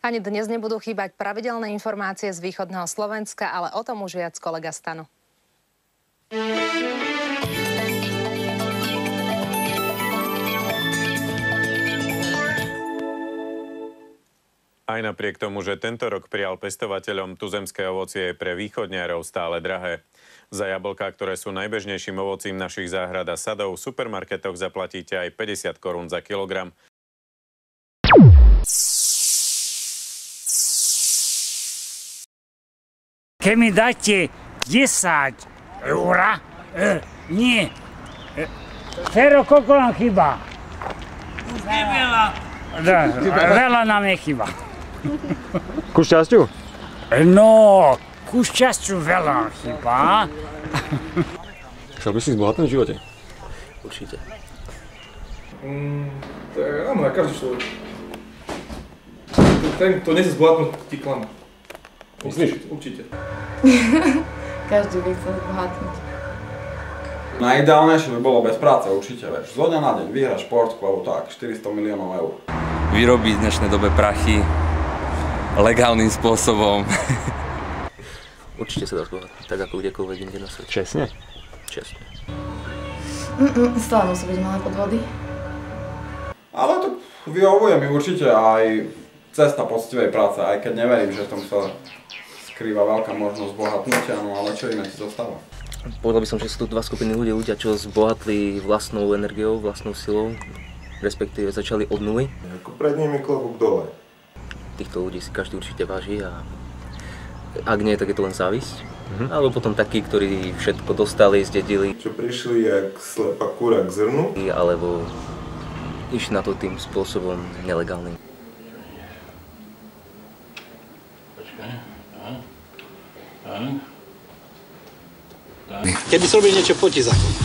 Ani dnes nebudú chýbať pravidelné informácie z východného Slovenska, ale o tom už viac kolega Stano. Aj napriek tomu, že tento rok prijal pestovateľom, tuzemské ovocie je pre východniarov stále drahé. Za jablká, ktoré sú najbežnejším ovocím našich záhrad a sadov, v supermarketoch zaplatíte aj 50 korún za kilogram. Keď mi dáte 10 eur, nie. Fero, koľko nám chýba? Veľa nám nechýba. Ku šťastiu? No, ku šťastiu veľa chýba. Chcel by si zbohatnúť v živote? Určite. Áno, aj každý človek. Ten, kto nechce zbohatnúť, ti klame. Myslíš? Určite. Každý by chcel zbohatnúť. Najideálnejšie by bolo bez práce, určite, vieš. Zo dňa na deň vyhráš športku, alebo tak, 400 miliónov eur. Vyrobiť v dnešnej dobe prachy legálnym spôsobom. Určite sa dá zbohatnúť, tak ako kdekoľvek inde na svete. Čestne? Čestne. Stále musí byť malé podvody. Ale to vyhovuje mi určite aj cesta poctivej práce, aj keď neverím, že v tom sa skrýva veľká možnosť bohatnutia, no ale čo iné ti zostáva? Povedal by som, že sú tu dva skupiny ľudia, čo zbohatli vlastnou energiou, vlastnou silou, respektíve začali od nuly. Ako pred nimi klobúk dole. Týchto ľudí si každý určite váži a ak nie, tak je to len závisť. Alebo potom takí, ktorí všetko dostali, zdedili. Čo prišli jak slepá kúra k zrnu. Alebo išli na to tým spôsobom nelegálnym. Keby som robil niečo proti zákonu,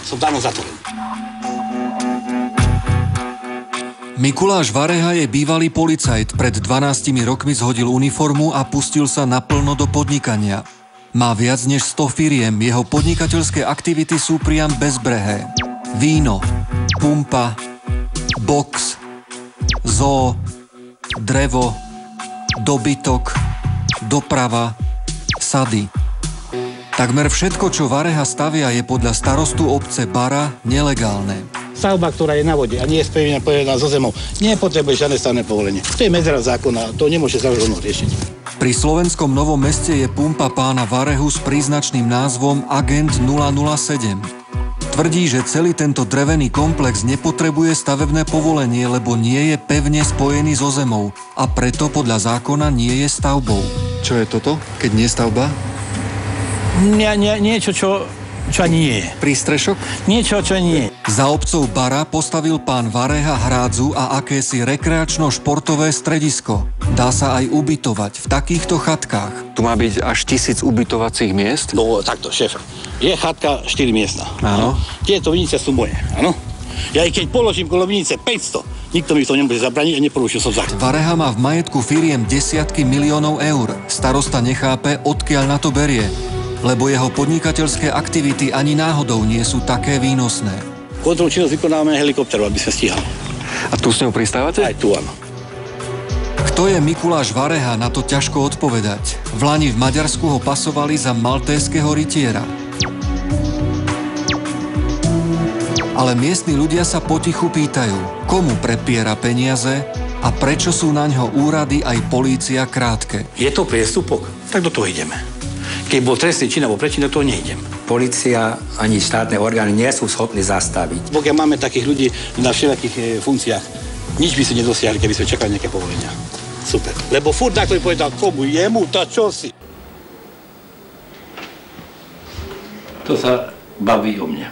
som dávno zatvorený. Mikuláš Vareha je bývalý policajt. Pred 12 rokmi zhodil uniformu a pustil sa naplno do podnikania. Má viac než 100 firiem, jeho podnikateľské aktivity sú priam bezbrehé. Víno, pumpa, box, zoo, drevo, dobytok, doprava, sady. Takmer všetko, čo Vareha stavia, je podľa starostu obce Bara nelegálne. Stavba, ktorá je na vode a nie je spevnená pojedená so zemou, nepotrebuje žiadne stavebné povolenie. To je medzera zákona, to nemôže sa rovno riešiť. Pri slovenskom Novom Meste je pumpa pána Varehu s príznačným názvom Agent 007. Tvrdí, že celý tento drevený komplex nepotrebuje stavebné povolenie, lebo nie je pevne spojený so zemou a preto podľa zákona nie je stavbou. Čo je toto, keď nie stavba? Niečo, čo ani nie je. Prístrešok? Niečo, čo nie je. Za obcov Bara postavil pán Vareha hrádzu a akési rekreačno-športové stredisko. Dá sa aj ubytovať v takýchto chatkách. Tu má byť až 1000 ubytovacích miest? No takto, šéfe. Je chatka 4 miestna. Áno. Tieto vinice sú moje, áno? Ja aj keď položím kolo vinice 500, nikto mi to nemôže zabraniť a neporušil som zákon. Vareha má v majetku firiem desiatky miliónov eur. Starosta nechápe, odkiaľ na to berie, lebo jeho podnikateľské aktivity ani náhodou nie sú také výnosné. Kontrolnú činnosť vykonávame helikopteru, aby sme stíhali. A tu s ňou pristávate? Aj tu, áno. Kto je Mikuláš Vareha, na to ťažko odpovedať. V lani v Maďarsku ho pasovali za maltézkeho rytiera. Ale miestni ľudia sa potichu pýtajú, komu prepiera peniaze a prečo sú naňho úrady aj polícia krátke. Je to priestupok? Tak do toho ideme. Keď bol trestný čin alebo prečin, do toho nejdem. Polícia ani štátne orgány nie sú schopní zastaviť. Pokiaľ máme takých ľudí na všelijakých funkciách, nič by si nedosiahli, keby sme čakali nejaké povolenia. Super. Lebo furt takto by povedal, komu jemu, tá čo si. To sa baví o mne.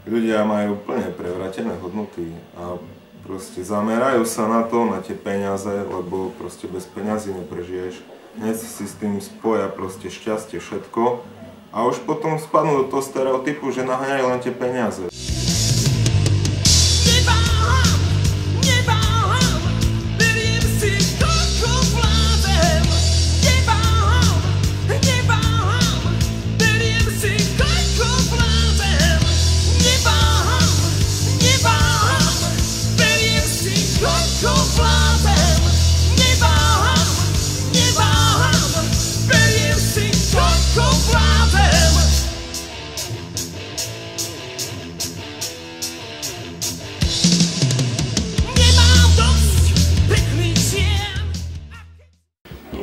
Ľudia majú úplne prevratené hodnoty a proste zamerajú sa na to, na tie peniaze, lebo proste bez peňazí neprežiješ. Hneď si s tým spoja proste šťastie, všetko a už potom spadnú do toho stereotypu, že naháňajú len tie peniaze.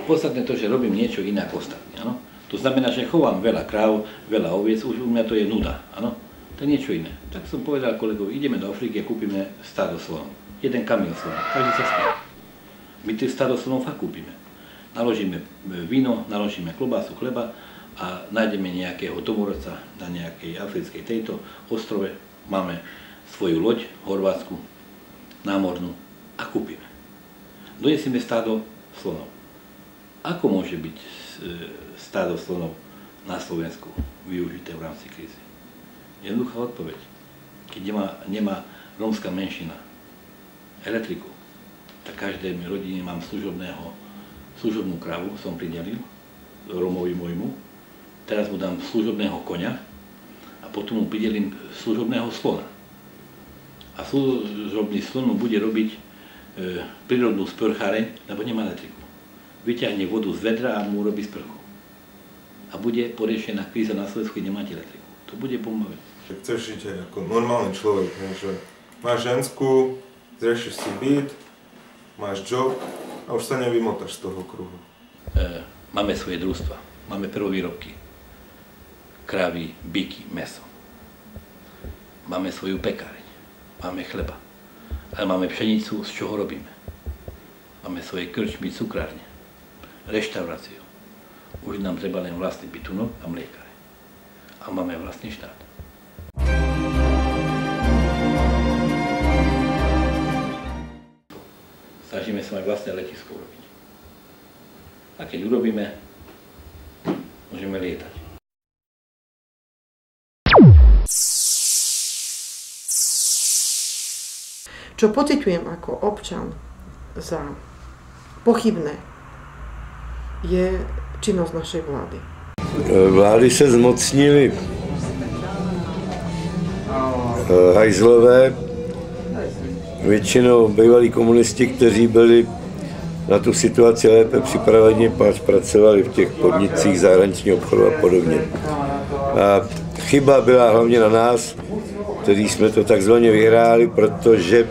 podstatné to, že robím niečo iné ako ostatní, áno. To znamená, že chovám veľa kráv, veľa oviec, už u mňa to je nuda, áno. To je niečo iné. Tak som povedal kolegovi, ideme do Afriky a kúpime stádo slonov. Jeden kamiel slonov, každý sa smie. My tie stádo slonov fakt kúpime. Naložíme víno, naložíme klobásu, chleba a nájdeme nejakého domorodca na nejakej africkej tejto ostrove. Máme svoju loď, Horvátsku, námornú a kúpime. Donesieme stádo slonov. Ako môže byť stádo slonov na Slovensku využité v rámci krízy? Jednoduchá odpoveď. Keď nemá rómska menšina elektriku, tak každej rodine mám služobnú kravu, som pridelil Rómovi môjmu, teraz mu dám služobného koňa a potom mu pridelím služobného slona. A služobný slon mu bude robiť prírodnú sprcháreň, lebo nemá elektriku. Vyťahne vodu z vedra a mu robí sprchu. A bude poriešená kríza na Slovensku, keď nemáte elektriku. To bude pomáhať. Chceš žiť aj ako normálny človek, že máš ženskú, zriešiš si byt, máš job a už sa nevymotáš z toho kruhu. Máme svoje družstva, máme prvovýrobky, krávy, byky, mäso. Máme svoju pekáreň, máme chleba, ale máme pšenicu, z čoho robíme. Máme svoje krčmy, cukrárne, reštauráciu. Už nám treba len vlastný bytunok a mliekare. A máme vlastný štát. Snažíme sa mať vlastné letisko urobiť. A keď urobíme, môžeme lietať. Čo pociťujem ako občan za pochybné, je činnosť našej vlády. Vlády se zmocnily hajzlové, většinou bývalí komunisti, kteří byli na tu situaci lépe připraveni, páč pracovali v těch podnicích zahraničního obchodu a podobně. A chyba byla hlavně na nás, kteří jsme to takzvaně vyhráli, protože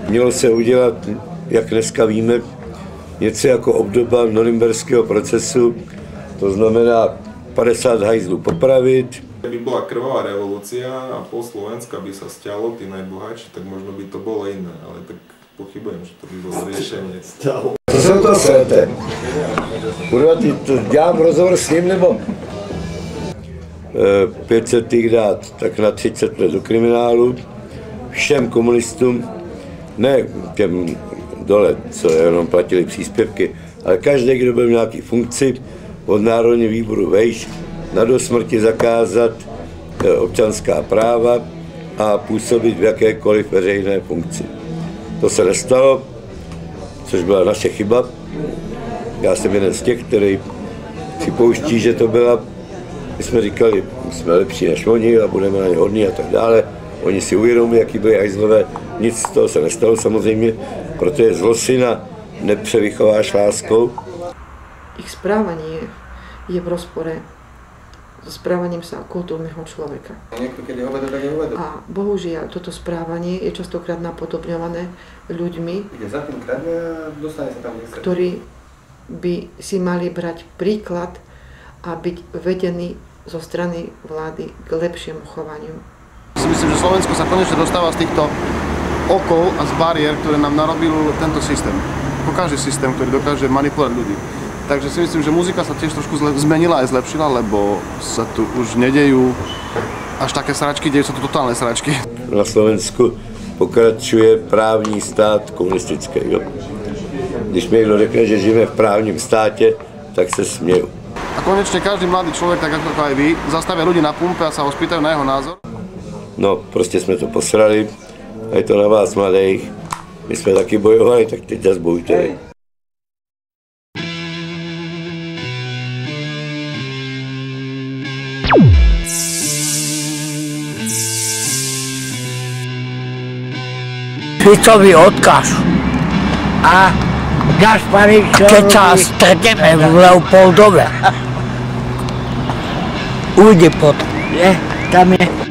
mělo se udělat, jak dneska víme, něco jako obdoba norimberského procesu, to znamená 50 hajzlů popravit. Keby bola krvavá revolúcia a pol Slovenska by sa stiahlo, tí najbohatší, tak možno by to bolo iné, ale tak pochybujem, že to by bolo riešenie. Co se to srete? Kurva, ty to dělám rozhovor s ním, nebo 500 jich dát tak na 30 let do kriminálu, všem komunistům, ne těm dole, co jenom platili příspěvky, ale každý, kdo byl v nějaký funkci, od Národního výboru vejš, na dosmrti zakázat občanská práva a působit v jakékoliv veřejné funkci. To se nestalo, což byla naše chyba. Já jsem jeden z těch, který připouští, že to byla. My jsme říkali, my jsme lepší než oni a budeme na ně hodní a tak dále. Oni si uvědomí, jaký byli hajzlové. Nic z toho se nestalo samozřejmě, protože zlosina nepřevychováš láskou. Ich správanie je v rozpore so správaním sa kultúrneho človeka. A bohužiaľ, toto správanie je častokrát napodobňované ľuďmi, ktorí by si mali brať príklad a byť vedení zo strany vlády k lepšiemu chovaniu. Myslím, že Slovensko sa konečne dostáva z týchto okov a z bariér, ktoré nám narobil tento systém. Každý systém, ktorý dokáže manipulovať ľudí. Takže si myslím, že muzika sa tiež trošku zmenila aj zlepšila, lebo sa tu už nedejú až také sračky, dejú sa tu totálne sračky. Na Slovensku pokračuje právní stát komunistický. Jo? Když mi někdo řekne, že žijeme v právním státě, tak se směju. A konečne každý mladý človek, tak ako aj vy, zastavia ľudí na pumpe a sa ho spýtajú na jeho názor. No, prostě jsme to posrali a je to na vás mladých. My jsme taky bojovali, tak teď zase bojujte. Ficovi odkáž. A Gašparičovi... Keď sa stretneme v Leopoldove, ujde potom, že? Tam je